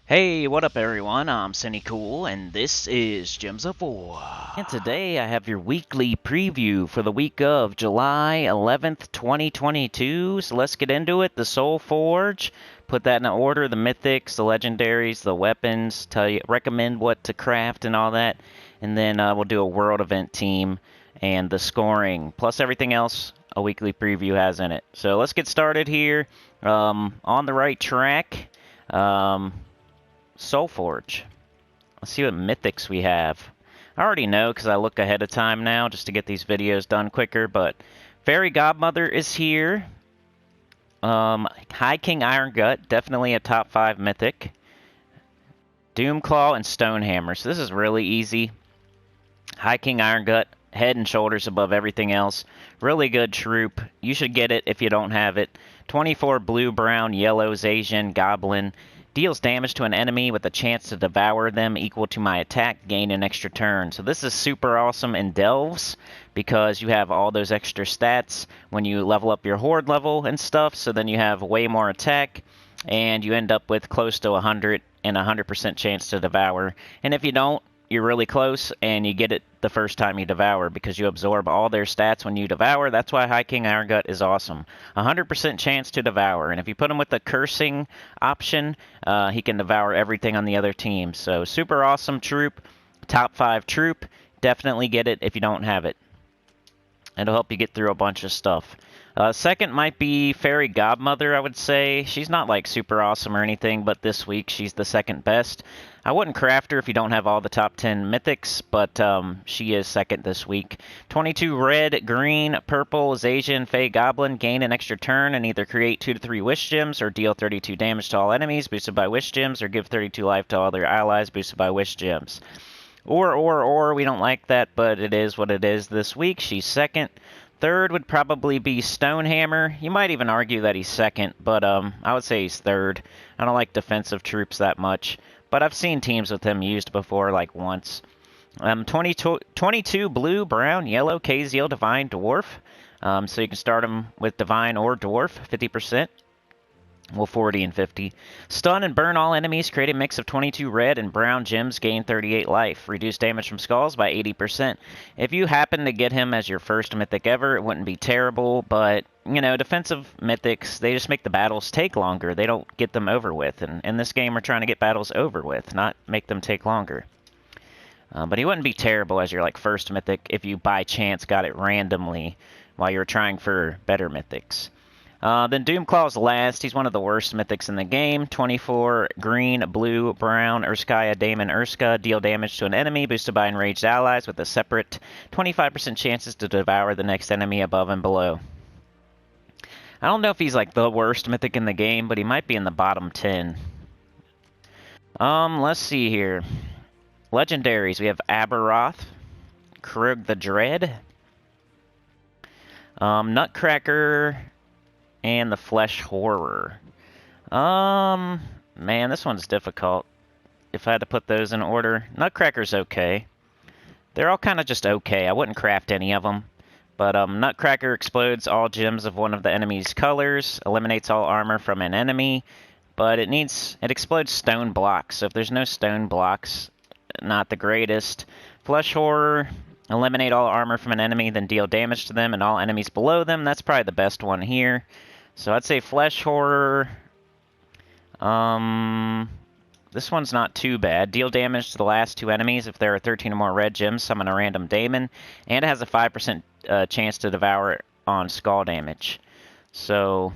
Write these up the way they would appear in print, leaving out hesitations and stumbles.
Hey, what up everyone? I'm Sinnycool, and this is Gems of War. And today I have your weekly preview for the week of July 11th, 2022. So let's get into it. The Soulforge, put that in order, the mythics, the legendaries, the weapons, recommend what to craft and all that. And then we'll do a world event team and the scoring, plus everything else a weekly preview has in it. So let's get started here. On the right track. Soulforge. Let's see what mythics we have. I already know because I look ahead of time now just to get these videos done quicker, but Fairy Godmother is here. High King Irongut, definitely a top 5 mythic. Doomclaw and Stonehammer, so this is really easy. High King Irongut, head and shoulders above everything else. Really good troop. You should get it if you don't have it. 24 blue, brown, yellow, Asian, goblin. Deals damage to an enemy with a chance to devour them equal to my attack, gain an extra turn. So this is super awesome in Delves because you have all those extra stats when you level up your horde level and stuff. So then you have way more attack and you end up with close to 100 and 100% chance to devour. And if you don't, you're really close, and you get it the first time you devour because you absorb all their stats when you devour. That's why High King Irongut is awesome. 100% chance to devour, and if you put him with the cursing option, he can devour everything on the other team. So super awesome troop, top 5 troop. Definitely get it if you don't have it. It'll help you get through a bunch of stuff. Second might be Fairy Godmother, I would say. She's not like super awesome or anything, but this week she's the second best. I wouldn't craft her if you don't have all the top 10 mythics, but she is second this week. 22 red, green, purple, Asian, Fey Goblin. Gain an extra turn and either create 2 to 3 wish gems or deal 32 damage to all enemies boosted by wish gems, or give 32 life to all their allies boosted by wish gems. Or, we don't like that, but it is what it is this week. She's second. Third would probably be Stonehammer. You might even argue that he's second, but I would say he's third. I don't like defensive troops that much, but I've seen teams with him used before, like once. 22 blue, brown, yellow, Kaziel, Divine, Dwarf. So you can start him with Divine or Dwarf, 50%. Well, 40 and 50. Stun and burn all enemies. Create a mix of 22 red and brown gems. Gain 38 life. Reduce damage from skulls by 80%. If you happen to get him as your first mythic ever, it wouldn't be terrible, but, you know, defensive mythics, they just make the battles take longer. They don't get them over with. And in this game, we're trying to get battles over with, not make them take longer. But he wouldn't be terrible as your, like, first mythic if you, by chance, got it randomly while you were trying for better mythics. Then Doomclaw's last. He's one of the worst mythics in the game. 24 green, blue, brown, Urskaya, Daemon, Urska. Deal damage to an enemy boosted by enraged allies with a separate 25% chances to devour the next enemy above and below. I don't know if he's like the worst mythic in the game, but he might be in the bottom 10. Let's see here. Legendaries. We have Aberoth, Krug the Dread, Nutcracker, and the Flesh Horror. Man, this one's difficult. If I had to put those in order, Nutcracker's okay. They're all kind of just okay. I wouldn't craft any of them. But Nutcracker explodes all gems of one of the enemy's colors, eliminates all armor from an enemy, but it explodes stone blocks. So if there's no stone blocks, not the greatest. Flesh Horror, eliminate all armor from an enemy, then deal damage to them and all enemies below them. That's probably the best one here. So I'd say Flesh Horror. This one's not too bad. Deal damage to the last 2 enemies if there are 13 or more red gems. Summon a random daemon. And it has a 5% chance to devour on skull damage. So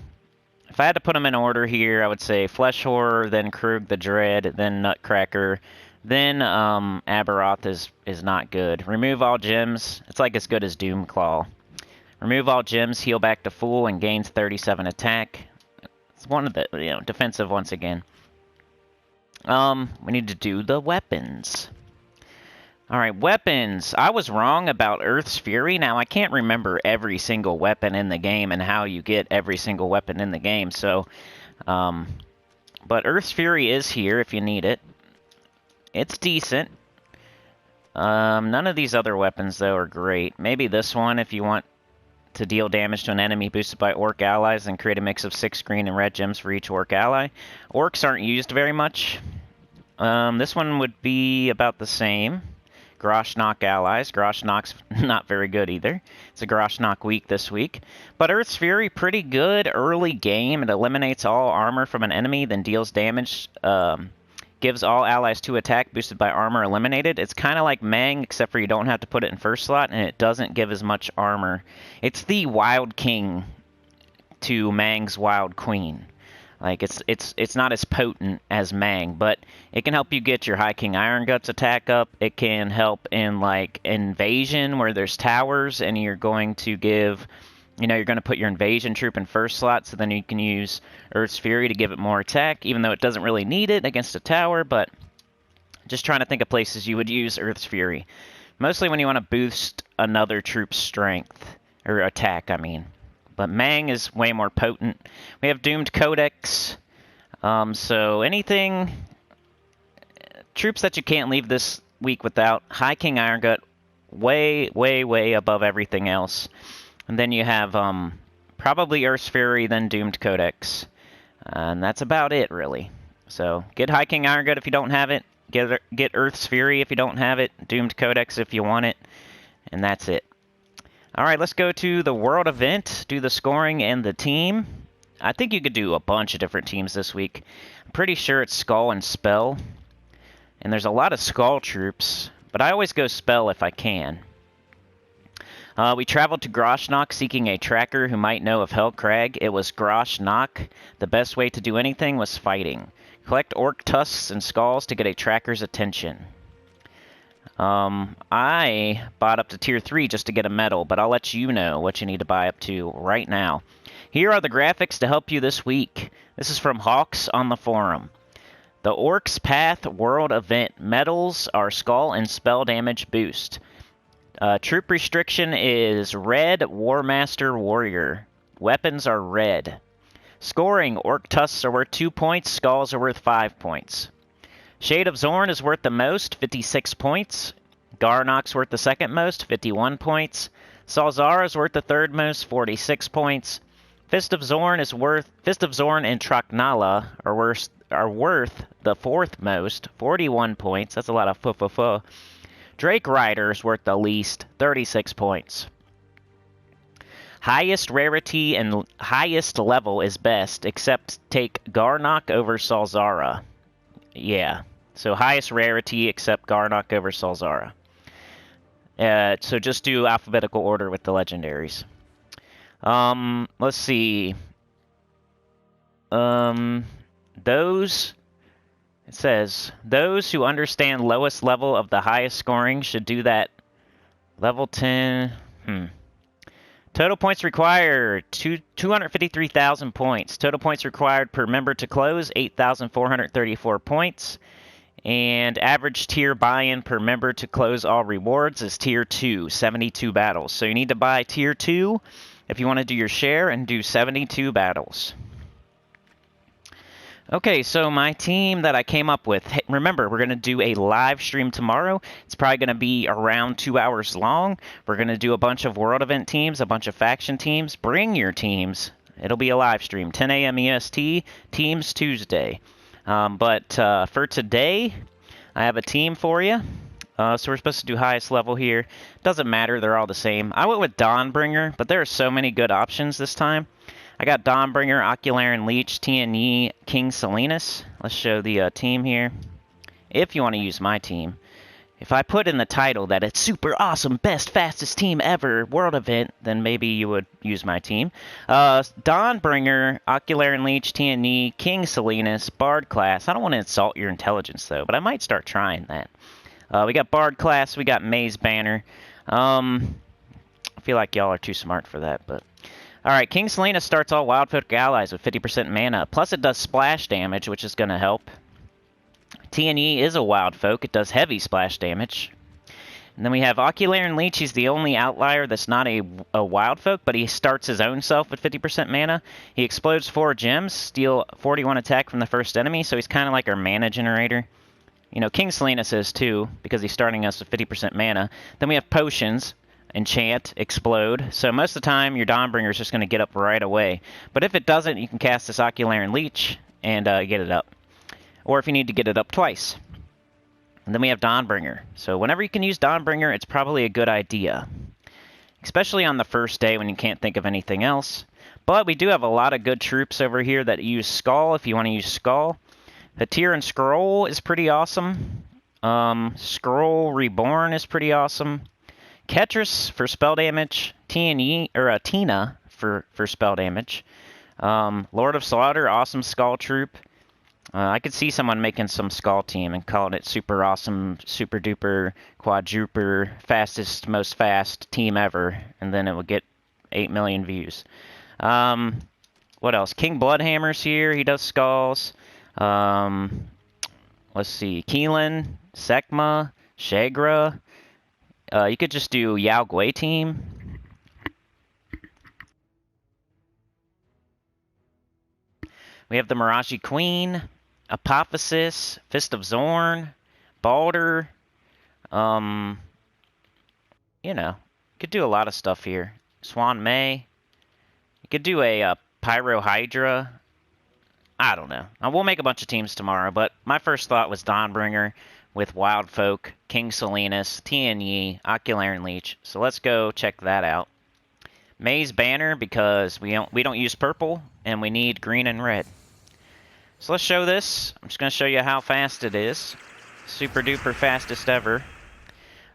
if I had to put them in order here, I would say Flesh Horror, then Krug the Dread, then Nutcracker. Then Aberoth is not good. Remove all gems. It's like as good as Doomclaw. Remove all gems, heal back to full, and gains 37 attack. It's one of the, defensive once again. We need to do the weapons. Alright, weapons. I was wrong about Earth's Fury. Now, I can't remember every single weapon in the game and how you get every single weapon in the game, so... but Earth's Fury is here if you need it. It's decent. None of these other weapons, though, are great. Maybe this one if you want to deal damage to an enemy boosted by orc allies and create a mix of 6 green and red gems for each orc ally. Orcs aren't used very much. This one would be about the same. Groshnock allies. Groshnock's not very good either. It's a Groshnock week this week. But Earth's Fury, pretty good early game. It eliminates all armor from an enemy, then deals damage. Gives all allies 2 attack, boosted by armor eliminated. It's kind of like Mang, except for you don't have to put it in first slot, and it doesn't give as much armor. It's the Wild King to Mang's Wild Queen. Like, it's not as potent as Mang, but it can help you get your High King Ironguts attack up. It can help in, like, invasion, where there's towers, and you're going to give... You know, you're going to put your invasion troop in first slot, so then you can use Earth's Fury to give it more attack, even though it doesn't really need it against a tower, but just trying to think of places you would use Earth's Fury. Mostly when you want to boost another troop's strength, or attack, I mean. But Mang is way more potent. We have Doomed Codex, so anything... Troops that you can't leave this week without. High King Irongut, way, way, way above everything else. And then you have probably Earth's Fury, then Doomed Codex. And that's about it, really. So get High King Irongut if you don't have it. Get Earth's Fury if you don't have it. Doomed Codex if you want it. And that's it. Alright, let's go to the World Event. Do the scoring and the team. I think you could do a bunch of different teams this week. I'm pretty sure it's Skull and Spell. And there's a lot of Skull troops. But I always go Spell if I can. We traveled to Groshnock seeking a tracker who might know of Hellcrag. It was Groshnock. The best way to do anything was fighting. Collect orc tusks and skulls to get a tracker's attention. I bought up to tier 3 just to get a medal, but I'll let you know what you need to buy up to right now. Here are the graphics to help you this week. This is from Hawks on the forum. The Orcs Path World Event. Medals are skull and spell damage boost. Troop restriction is red War Master Warrior. Weapons are red. Scoring, Orc Tusks are worth 2 points, Skulls are worth 5 points. Shade of Zorn is worth the most, 56 points. Garnock's worth the second most, 51 points. Salzara is worth the third most, 46 points. Fist of Zorn and Traknala are worth the fourth most, 41 points. That's a lot of Drake Rider is worth the least, 36 points. Highest rarity and highest level is best, except take Garnock over Salzara. Yeah, so highest rarity except Garnock over Salzara. So just do alphabetical order with the legendaries. Let's see. It says, those who understand lowest level of the highest scoring should do that. Level 10. Total points required, 253,000 points. Total points required per member to close, 8,434 points. And average tier buy-in per member to close all rewards is tier 2, 72 battles. So you need to buy tier 2 if you want to do your share and do 72 battles. Okay, so my team that I came up with, remember, we're going to do a live stream tomorrow. It's probably going to be around 2 hours long. We're going to do a bunch of world event teams, a bunch of faction teams. Bring your teams. It'll be a live stream, 10 a.m. EST, Teams Tuesday. But for today, I have a team for you. So we're supposed to do highest level here. Doesn't matter, they're all the same. I went with Dawnbringer, but there are so many good options this time. I got Dawnbringer, Ocularian Leech, Tianyi, King Salinas. Let's show the team here. If you want to use my team. If I put in the title that it's super awesome, best, fastest team ever, world event, then maybe you would use my team. Dawnbringer, Ocularian Leech, Tianyi, King Salinas, Bard class. I don't want to insult your intelligence, though, but I might start trying that. We got Bard class, we got Maze Banner. I feel like y'all are too smart for that, but... Alright, King Salinas starts all Wildfolk allies with 50% mana, plus it does splash damage, which is going to help. Tianyi is a Wildfolk, it does heavy splash damage. And then we have Ocularian Leech, he's the only outlier that's not a Wildfolk, but he starts his own self with 50% mana. He explodes 4 gems, steal 41 attack from the first enemy, so he's kind of like our mana generator. You know, King Salinas is too, because he's starting us with 50% mana. Then we have potions. Enchant, Explode. So most of the time, your Dawnbringer is just going to get up right away. But if it doesn't, you can cast this Ocularian Leech and get it up. or if you need to get it up twice. And then we have Dawnbringer. So whenever you can use Dawnbringer, it's probably a good idea, especially on the first day when you can't think of anything else. But we do have a lot of good troops over here that use Skull if you want to use Skull. Hatir and Scroll is pretty awesome. Scroll Reborn is pretty awesome. Ketris for spell damage. Tina for spell damage. Lord of Slaughter, awesome Skull troop. I could see someone making some Skull team and calling it super awesome, super duper, quadruper, fastest, most fast team ever, and then it would get 8 million views. What else? King Bloodhammer's here. He does Skulls. Let's see. Keelan, Sekma, Shagra. You could just do Yao Gui team. We have the Miraji Queen, Apophysis, Fist of Zorn, Balder. You know, could do a lot of stuff here. Swan May. You could do a Pyro Hydra. I don't know. We'll make a bunch of teams tomorrow, but my first thought was Dawnbringer with Wild Folk, King Salinas, Tian Yi, Ocularian Leech. So let's go check that out. May's Banner, because we don't use purple, and we need green and red. So let's show this. I'm just going to show you how fast it is. Super duper fastest ever.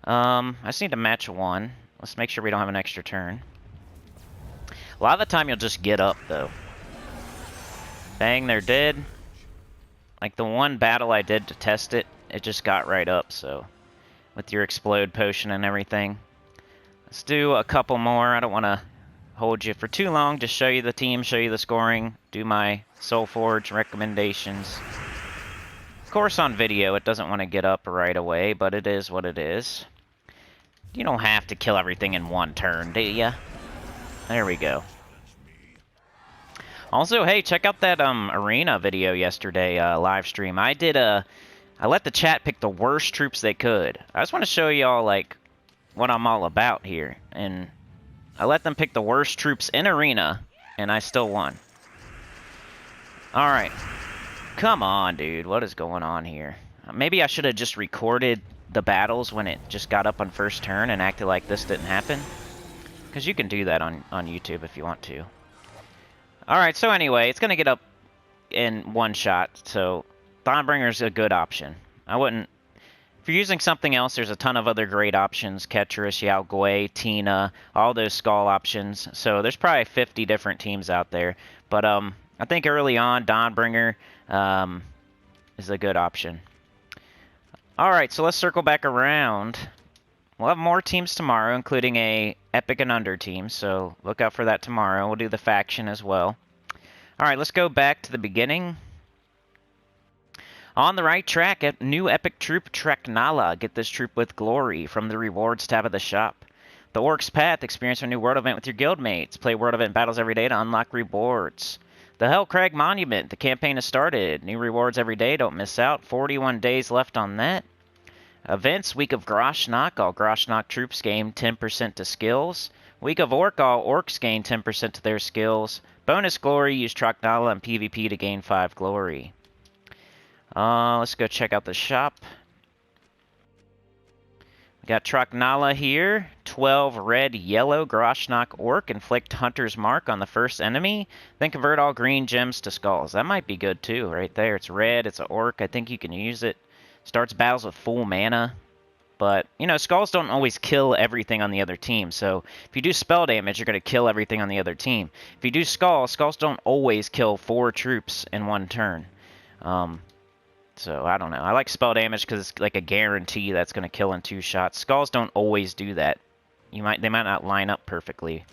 I just need to match one. Let's make sure we don't have an extra turn. A lot of the time you'll just get up, though. Bang, they're dead. Like the one battle I did to test it, it just got right up, so. With your explode potion and everything. Let's do a couple more. I don't want to hold you for too long. Just show you the team, show you the scoring, do my Soulforge recommendations. Of course, on video, it doesn't want to get up right away, but it is what it is. You don't have to kill everything in one turn, do ya? There we go. Also, hey, check out that arena video yesterday, live stream. I let the chat pick the worst troops they could. I just want to show y'all, like, what I'm all about here. And I let them pick the worst troops in arena, and I still won. Alright. Come on, dude. What is going on here? Maybe I should have just recorded the battles when it just got up on first turn and acted like this didn't happen. Because you can do that on YouTube if you want to. Alright, so anyway, it's going to get up in one shot, so Dawnbringer's a good option. I wouldn't... If you're using something else, there's a ton of other great options. Ketris, Yao Gui, Tina, all those Skull options. So there's probably 50 different teams out there. But I think early on, Dawnbringer is a good option. Alright, so let's circle back around. We'll have more teams tomorrow, including a Epic and Under team, so look out for that tomorrow. We'll do the faction as well. Alright, let's go back to the beginning. On the right track, a new epic troop, Treknala. Get this troop with glory from the rewards tab of the shop. The Orc's Path, experience a new world event with your guildmates. Play world event battles every day to unlock rewards. The Hellcrag Monument, the campaign has started. New rewards every day, don't miss out. 41 days left on that. Events, Week of Groshnak. All Groshnak troops gain 10% to skills. Week of Orc, all Orcs gain 10% to their skills. Bonus glory, use Treknala and PvP to gain 5 glory. Let's go check out the shop. We got Treknala here. 12 red, yellow, Groshnak Orc. Inflict Hunter's Mark on the first enemy. Then convert all green gems to skulls. That might be good too, right there. It's red, it's an Orc. I think you can use it. Starts battles with full mana. But, you know, skulls don't always kill everything on the other team. So, if you do spell damage, you're going to kill everything on the other team. If you do skulls don't always kill 4 troops in one turn. So, I don't know. I like spell damage because it's like a guarantee that's going to kill in 2 shots. Skulls don't always do that. They might not line up perfectly.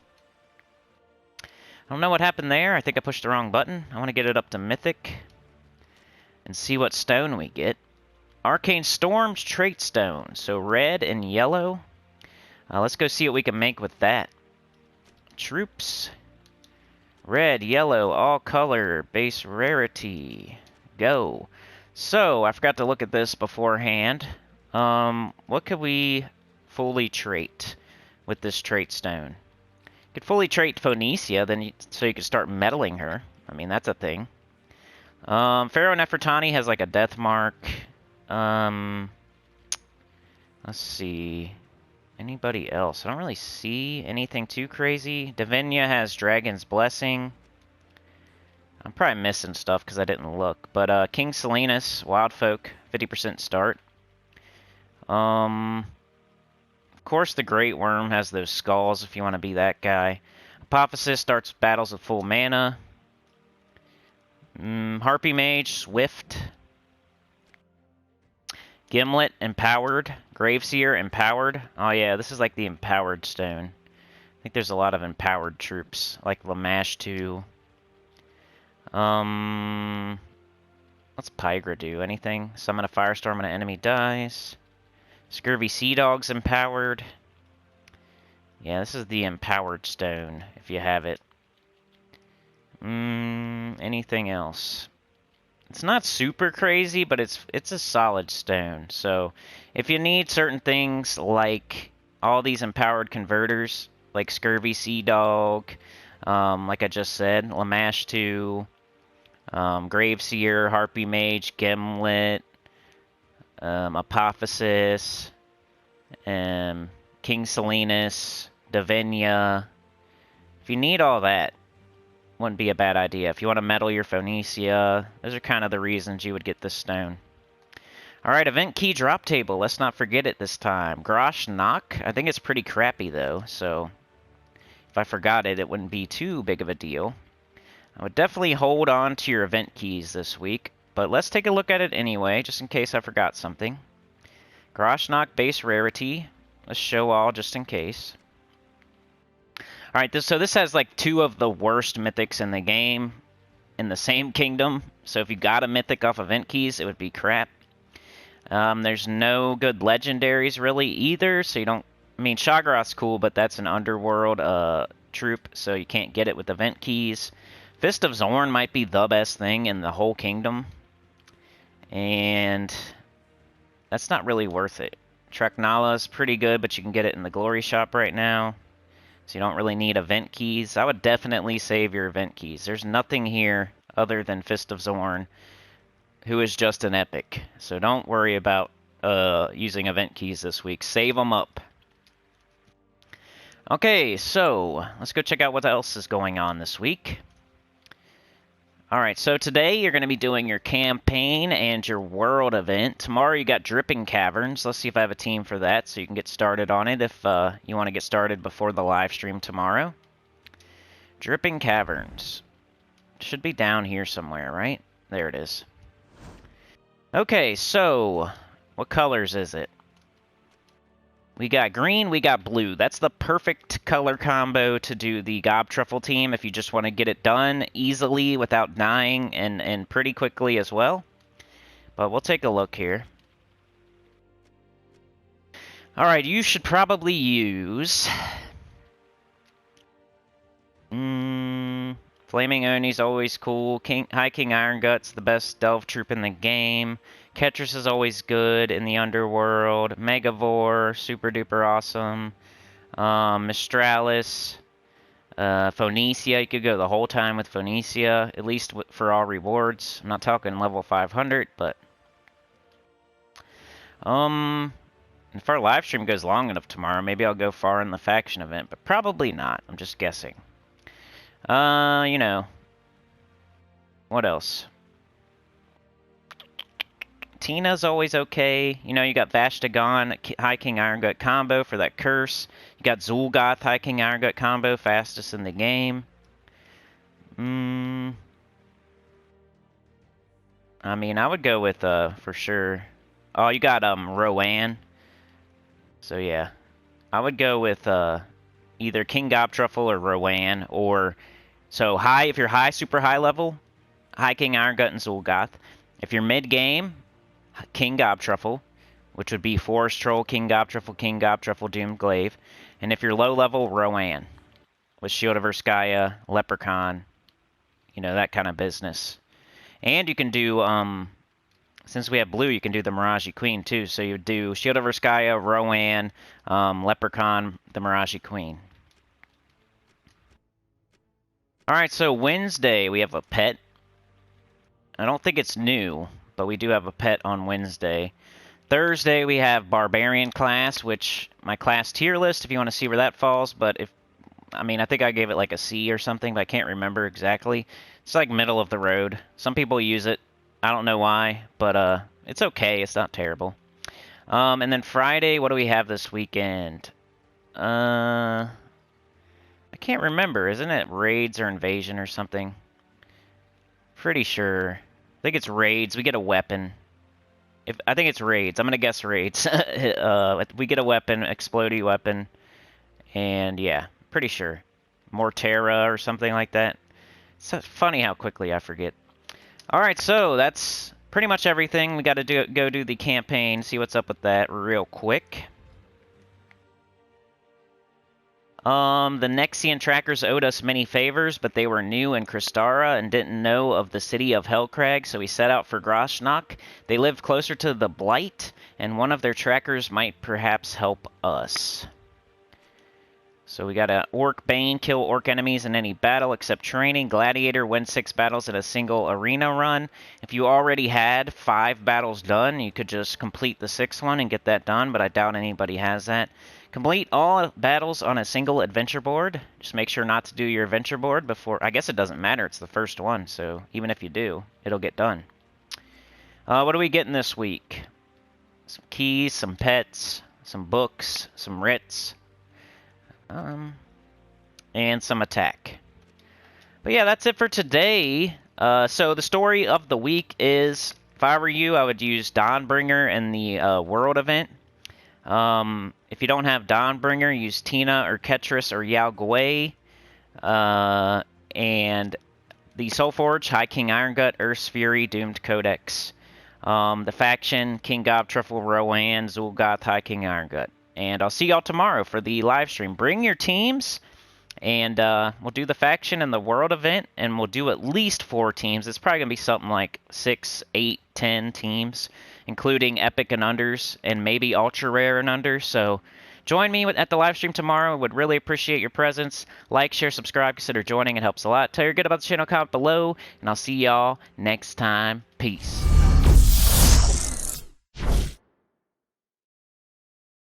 I don't know what happened there. I think I pushed the wrong button. I want to get it up to Mythic and see what stone we get. Arcane Storm's Trait Stone. So, red and yellow. Let's go see what we can make with that. Troops. Red, yellow, all color, base rarity. Go. So, I forgot to look at this beforehand. What could we fully trait with this trait stone? You could fully trait Phoenicia, so you could start meddling her. I mean, that's a thing. Pharaoh Nefertani has like a death mark. Let's see. Anybody else? I don't really see anything too crazy. Davinia has Dragon's Blessing. I'm probably missing stuff because I didn't look. But King Salinas, Wild Folk, 50% start. Of course, the Great Worm has those skulls if you want to be that guy. Apophysis starts battles with full mana. Harpy Mage, Swift. Gimlet, Empowered. Graveseer, Empowered. Oh yeah, this is like the Empowered Stone. I think there's a lot of Empowered troops, like Lamash 2. What's Pygra do? Anything? Summon a Firestorm when an enemy dies. Scurvy Sea Dog's Empowered. Yeah, this is the Empowered Stone, if you have it. Anything else? It's not super crazy, but it's a solid stone. So if you need certain things like all these empowered converters, like Scurvy Sea Dog, like I just said, Lamash 2, Graveseer, Harpy Mage, Gimlet, Apophysis, King Salinas, Davinia. If you need all that, wouldn't be a bad idea. If you want to metal your Phoenicia, those are kind of the reasons you would get this stone. Alright, event key drop table. Let's not forget it this time. Grosh Knock. I think it's pretty crappy, though, so if I forgot it, it wouldn't be too big of a deal. I would definitely hold on to your event keys this week, but let's take a look at it anyway, just in case I forgot something. Grosh Knock base rarity. Let's show all just in case. Alright, so this has like 2 of the worst mythics in the game in the same kingdom. So if you got a mythic off event keys, it would be crap. There's no good legendaries really either, so you don't... I mean, Shaggoth's cool, but that's an underworld troop, so you can't get it with event keys. Fist of Zorn might be the best thing in the whole kingdom. And that's not really worth it. Treknala's pretty good, but you can get it in the Glory Shop right now. So you don't really need event keys. I would definitely save your event keys. There's nothing here other than Fist of Zorn, who is just an epic. So don't worry about using event keys this week. Save them up. Okay, so let's go check out what else is going on this week. Alright, so today you're going to be doing your campaign and your world event. Tomorrow you got Dripping Caverns. Let's see if I have a team for that so you can get started on it if you want to get started before the live stream tomorrow. Dripping Caverns. Should be down here somewhere, right? There it is. Okay, so what colors is it? We got green, we got blue. That's the perfect color combo to do the Gobtruffle team if you just want to get it done easily without dying and pretty quickly as well. But we'll take a look here. Alright, you should probably use... Flaming Oni's always cool. High King Irongut's the best Delve troop in the game. Ketris is always good in the underworld. Megavore, super duper awesome. Mistralis. Phoenicia, you could go the whole time with Phoenicia, at least for all rewards. I'm not talking level 500, but... if our live stream goes long enough tomorrow, maybe I'll go far in the faction event, but probably not. I'm just guessing. You know. What else? Tina's always okay. You know, you got Vashtagon, High King Irongut combo for that curse. You got Zul'Goth, High King Irongut combo, fastest in the game. I mean, I would go with, for sure... Oh, you got, Rowan. So, yeah. I would go with, either King Gobtruffle or Rowan, or... So, high, if you're high, super high level, High King Irongut and Zul'Goth. If you're mid-game, King Gobtruffle, which would be Forest Troll, King Gobtruffle, Doomed Glaive. And if you're low level, Rowan, with Shield of Urskaya, Leprechaun, you know, that kind of business. And you can do, since we have blue, you can do the Mirage Queen too. So you do Shield of Urskaya, Rowan, Leprechaun, the Mirage Queen. Alright, so Wednesday we have a pet. I don't think it's new, but we do have a pet on Wednesday. Thursday we have Barbarian class, which my class tier list, if you want to see where that falls, but I think I gave it like a C or something, but I can't remember exactly. It's like middle of the road. Some people use it. I don't know why, but it's okay. It's not terrible. And then Friday, what do we have this weekend? I can't remember. Isn't it raids or invasion or something? Pretty sure. I think it's raids. We get a weapon. I think it's raids. I'm gonna guess raids. We get a weapon, explodey weapon, and yeah, pretty sure. Mortera or something like that. It's funny how quickly I forget. Alright, so that's pretty much everything. We got to go do the campaign, see what's up with that real quick. The Nexian trackers owed us many favors, but they were new in Kristara and didn't know of the city of Hellcrag, so we set out for Groshnok. They live closer to the Blight, and one of their trackers might perhaps help us. So we got a Orc Bane, kill Orc enemies in any battle except training. Gladiator, win 6 battles in a single arena run. If you already had 5 battles done, you could just complete the 6th one and get that done, but I doubt anybody has that. Complete all battles on a single adventure board. Just make sure not to do your adventure board before... I guess it doesn't matter, it's the first one, so even if you do, it'll get done. What are we getting this week? Some keys, some pets, some books, some writs, and some attack. But yeah, that's it for today. So the story of the week is, if I were you, I would use Dawnbringer in the world event. If you don't have Dawnbringer, use Tina or Ketris or Yao Gui. And the Soulforge, High King Irongut, Earth's Fury, Doomed Codex. The faction, King Gob, Truffle, Rowan, Zul'Goth, High King Irongut. And I'll see y'all tomorrow for the live stream. Bring your teams, and we'll do the faction and the world event, and we'll do at least 4 teams. It's probably going to be something like 6, 8, 10 teams, including epic and unders, and maybe ultra rare and under. So join me at the live stream tomorrow. Would really appreciate your presence. Like, share, subscribe, consider joining. It helps a lot. Tell your good about the channel, comment below, and I'll see y'all next time. Peace.